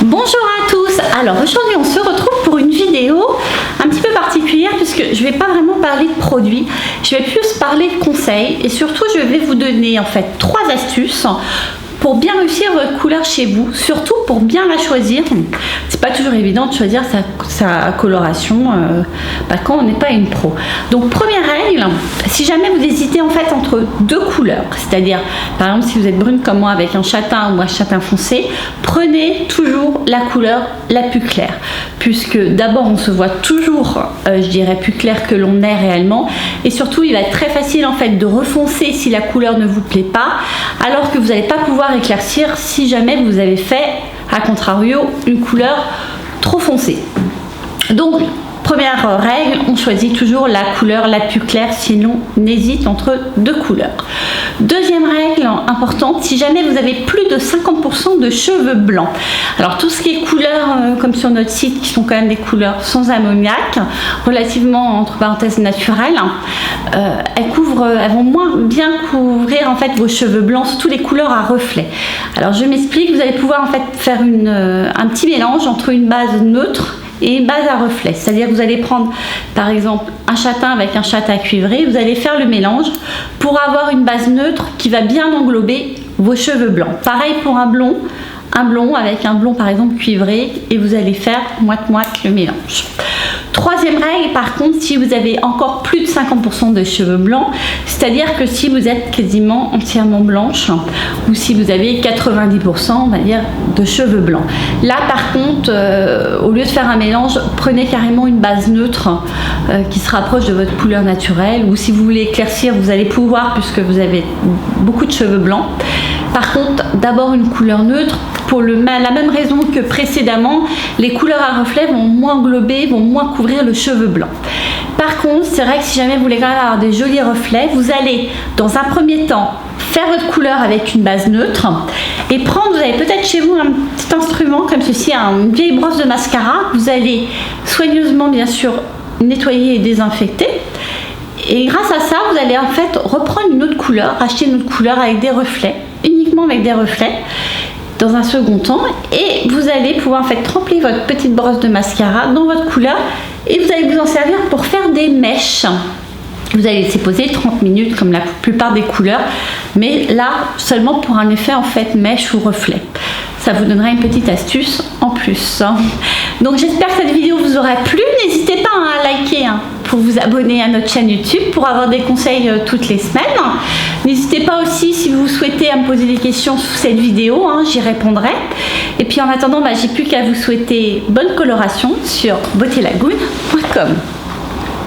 Bonjour à tous. Alors aujourd'hui on se retrouve pour une vidéo un petit peu particulière puisque je ne vais pas vraiment parler de produits, je vais plus parler de conseils et surtout je vais vous donner en fait 3 astuces pour bien réussir votre couleur chez vous, surtout pour bien la choisir. C'est pas toujours évident de choisir sa coloration quand on n'est pas une pro. Donc première règle, si jamais vous hésitez en fait entre deux couleurs, c'est-à-dire par exemple si vous êtes brune comme moi avec un châtain ou un châtain foncé, prenez toujours la couleur la plus claire, puisque d'abord on se voit toujours je dirais plus clair que l'on est réellement, et surtout il va être très facile en fait de refoncer si la couleur ne vous plaît pas, alors que vous n'allez pas pouvoir éclaircir si jamais vous avez fait à contrario une couleur trop foncée. Donc première règle, on choisit toujours la couleur la plus claire, sinon on hésite entre deux couleurs. Deuxième règle importante, si jamais vous avez plus de 50% de cheveux blancs, alors tout ce qui est couleurs comme sur notre site qui sont quand même des couleurs sans ammoniac, relativement entre parenthèses naturelles, elles vont moins bien couvrir en fait vos cheveux blancs, surtout les couleurs à reflets. Alors je m'explique, vous allez pouvoir en fait faire un petit mélange entre une base neutre et une base à reflet, c'est-à-dire que vous allez prendre par exemple un châtain avec un châtain cuivré, vous allez faire le mélange pour avoir une base neutre qui va bien englober vos cheveux blancs. Pareil pour un blond avec un blond par exemple cuivré, et vous allez faire moite-moite le mélange. Troisième règle, par contre, si vous avez encore plus de 50% de cheveux blancs, c'est-à-dire que si vous êtes quasiment entièrement blanche, ou si vous avez 90%, on va dire, de cheveux blancs. Là, par contre, au lieu de faire un mélange, prenez carrément une base neutre qui se rapproche de votre couleur naturelle, ou si vous voulez éclaircir, vous allez pouvoir, puisque vous avez beaucoup de cheveux blancs. Par contre, d'abord une couleur neutre, pour la même raison que précédemment, les couleurs à reflets vont moins englober, vont moins couvrir le cheveu blanc. Par contre, c'est vrai que si jamais vous voulez quand même avoir des jolis reflets, vous allez dans un premier temps faire votre couleur avec une base neutre et prendre, vous avez peut-être chez vous un petit instrument comme ceci, une vieille brosse de mascara, vous allez soigneusement bien sûr nettoyer et désinfecter. Et grâce à ça, vous allez en fait reprendre une autre couleur, acheter une autre couleur avec des reflets, uniquement avec des reflets, dans un second temps, et vous allez pouvoir en fait tremper votre petite brosse de mascara dans votre couleur et vous allez vous en servir pour faire des mèches. Vous allez laisser poser 30 minutes comme la plupart des couleurs, mais là seulement pour un effet en fait mèche ou reflet. Ça vous donnera une petite astuce en plus. Donc j'espère que cette vidéo vous aura plu. N'hésitez pas à liker pour vous abonner à notre chaîne YouTube pour avoir des conseils toutes les semaines. N'hésitez pas aussi si vous souhaitez à me poser des questions sous cette vidéo, j'y répondrai. Et puis en attendant, j'ai plus qu'à vous souhaiter bonne coloration sur beautélagoon.com.